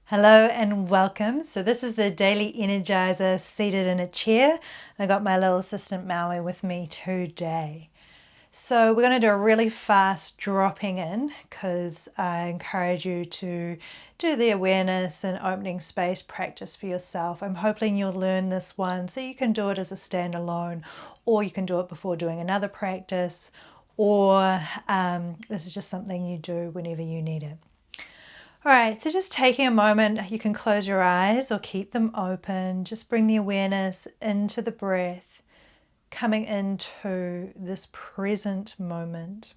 Hello and welcome. So this is the Daily Energizer seated in a chair. I got my little assistant Maui with me today. So we're going to do a really fast dropping in because I encourage you to do the awareness and opening space practice for yourself. I'm hoping you'll learn this one so you can do it as a standalone, or you can do it before doing another practice, or this is just something you do whenever you need it. All right, so just taking a moment, you can close your eyes or keep them open. Just bring the awareness into the breath, coming into this present moment.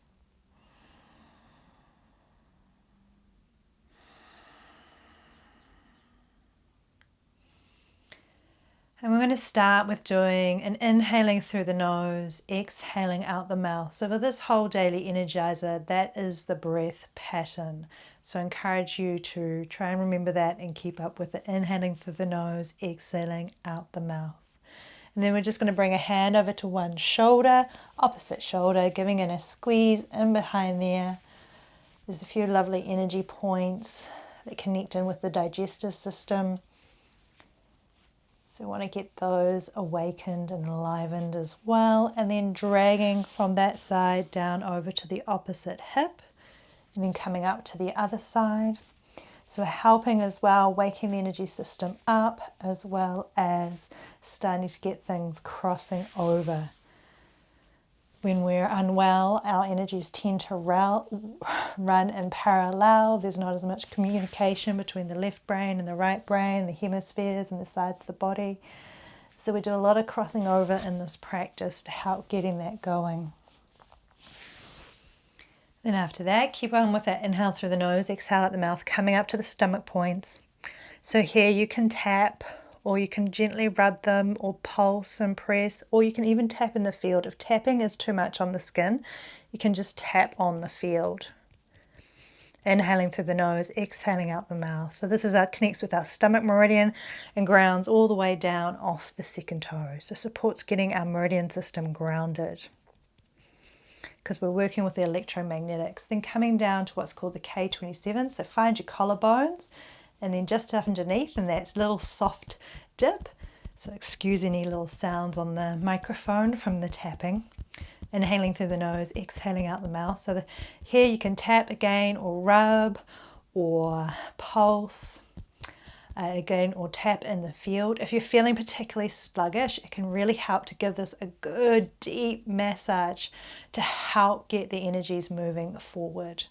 And we're going to start with doing an inhaling through the nose, exhaling out the mouth. So for this whole daily energizer, that is the breath pattern. So I encourage you to try and remember that and keep up with the inhaling through the nose, exhaling out the mouth. And then we're just going to bring a hand over to one shoulder, opposite shoulder, giving it a squeeze in behind there. There's a few lovely energy points that connect in with the digestive system. So we want to get those awakened and enlivened as well. And then dragging from that side down over to the opposite hip. And then coming up to the other side. So we're helping as well, waking the energy system up, as well as starting to get things crossing over. When we're unwell, our energies tend to run in parallel. There's not as much communication between the left brain and the right brain, the hemispheres and the sides of the body. So we do a lot of crossing over in this practice to help getting that going. Then after that, keep on with that inhale through the nose, exhale out the mouth, coming up to the stomach points. So here you can tap, or you can gently rub them, or pulse and press, or you can even tap in the field. If tapping is too much on the skin, you can just tap on the field. Inhaling through the nose, exhaling out the mouth. So this connects with our stomach meridian and grounds all the way down off the second toe. So supports getting our meridian system grounded, because we're working with the electromagnetics. Then coming down to what's called the K27. So find your collarbones, and then just up underneath, and that's little soft dip. So excuse any little sounds on the microphone from the tapping. Inhaling through the nose, exhaling out the mouth. So here you can tap again, or rub, or pulse. Again, or tap in the field. If you're feeling particularly sluggish, it can really help to give this a good deep massage to help get the energies moving forward.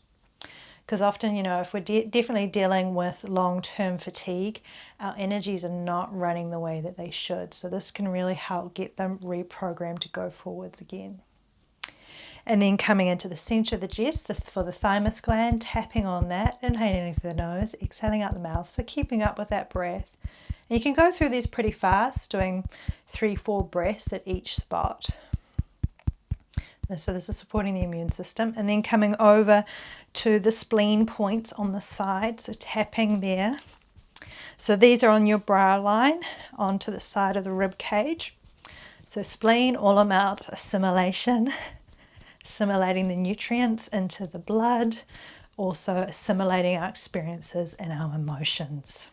Because often, if we're definitely dealing with long-term fatigue, our energies are not running the way that they should. So this can really help get them reprogrammed to go forwards again. And then coming into the center of the chest for the thymus gland, tapping on that, inhaling through the nose, exhaling out the mouth. So keeping up with that breath. And you can go through these pretty fast, doing 3-4 breaths at each spot. So this is supporting the immune system. And then coming over to the spleen points on the side, so tapping there. So these are on your brow line, onto the side of the rib cage. So spleen, all about assimilation, assimilating the nutrients into the blood, also assimilating our experiences and our emotions.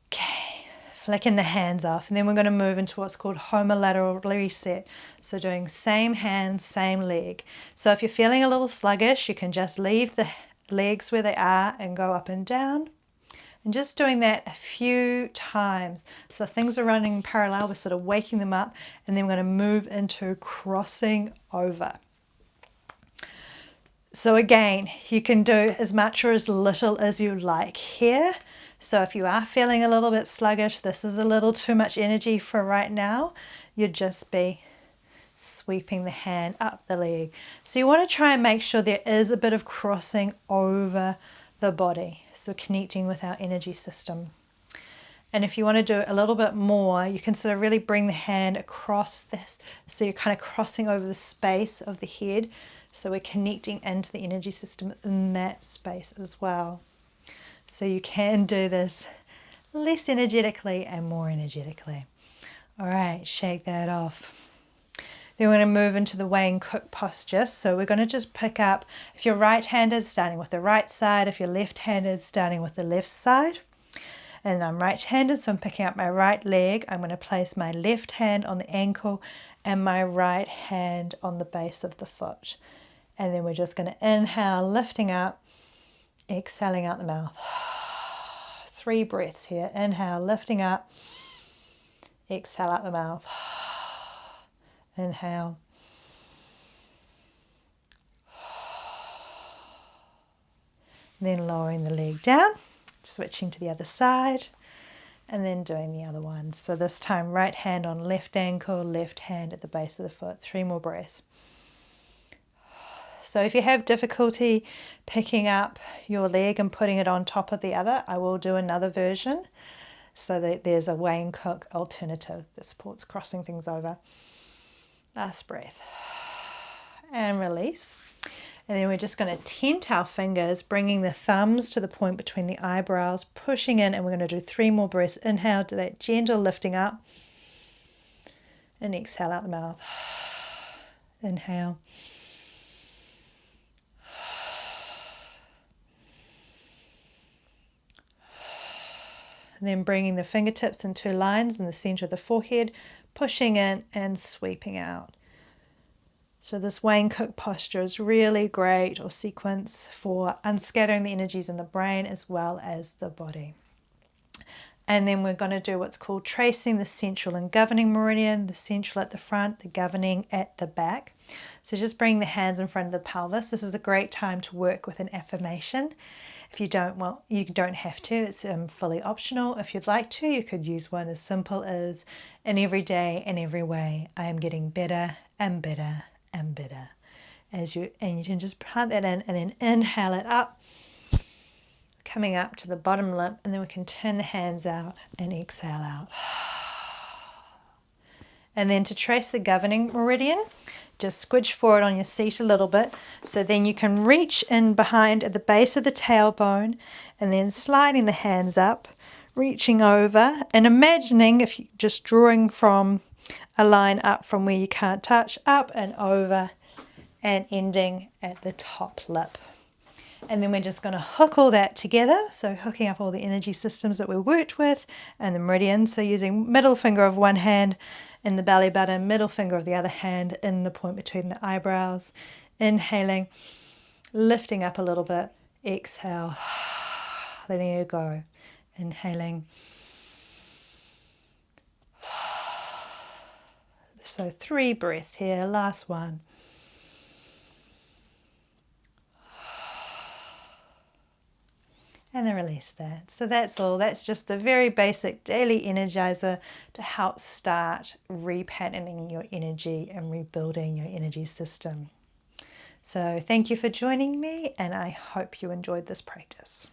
Okay, flicking the hands off, and then we're going to move into what's called homolateral reset. So doing same hand, same leg. So if you're feeling a little sluggish, you can just leave the legs where they are and go up and down. And just doing that a few times. So if things are running parallel, we're sort of waking them up, and then we're going to move into crossing over. So again, you can do as much or as little as you like here. So if you are feeling a little bit sluggish, this is a little too much energy for right now, you'd just be sweeping the hand up the leg. So you want to try and make sure there is a bit of crossing over the body, so connecting with our energy system. And if you want to do a little bit more, you can sort of really bring the hand across this, so you're kind of crossing over the space of the head, so we're connecting into the energy system in that space as well. So you can do this less energetically and more energetically. All right, shake that off. Then we're going to move into the Wayne Cook posture. So we're going to just pick up, if you're right-handed, starting with the right side. If you're left-handed, starting with the left side. And I'm right-handed, so I'm picking up my right leg. I'm going to place my left hand on the ankle and my right hand on the base of the foot. And then we're just going to inhale, lifting up, exhaling out the mouth. 3 breaths here. Inhale, lifting up, exhale out the mouth. Inhale. Then lowering the leg down, switching to the other side, and then doing the other one. So this time, right hand on left ankle, left hand at the base of the foot. 3 more breaths. So if you have difficulty picking up your leg and putting it on top of the other, I will do another version so that there's a Wayne Cook alternative that supports crossing things over. Last breath. And release. And then we're just going to tent our fingers, bringing the thumbs to the point between the eyebrows, pushing in, and we're going to do 3 more breaths. Inhale to that gentle lifting up, and exhale out the mouth. Inhale. And then bringing the fingertips in 2 lines in the center of the forehead, pushing in and sweeping out. So this Wayne Cook posture is really great, or sequence, for unscattering the energies in the brain as well as the body. And then we're going to do what's called tracing the central and governing meridian, the central at the front, the governing at the back. So just bring the hands in front of the pelvis. This is a great time to work with an affirmation. If you don't, well, you don't have to. It's fully optional. If you'd like to, you could use one as simple as, in every day and every way, I am getting better and better and better. And you can just plant that in and then inhale it up, coming up to the bottom lip, and then we can turn the hands out and exhale out. And then to trace the governing meridian, just squidge forward on your seat a little bit, so then you can reach in behind at the base of the tailbone and then sliding the hands up, reaching over and imagining, if you just drawing from a line up from where you can't touch, up and over and ending at the top lip. And then we're just going to hook all that together, so hooking up all the energy systems that we worked with and the meridians. So using middle finger of one hand in the belly button, middle finger of the other hand in the point between the eyebrows. Inhaling, lifting up a little bit, exhale, letting it go. Inhaling. So 3 breaths here, last one. And then release that. So that's all. That's just the very basic daily energizer to help start repatterning your energy and rebuilding your energy system. So thank you for joining me, and I hope you enjoyed this practice.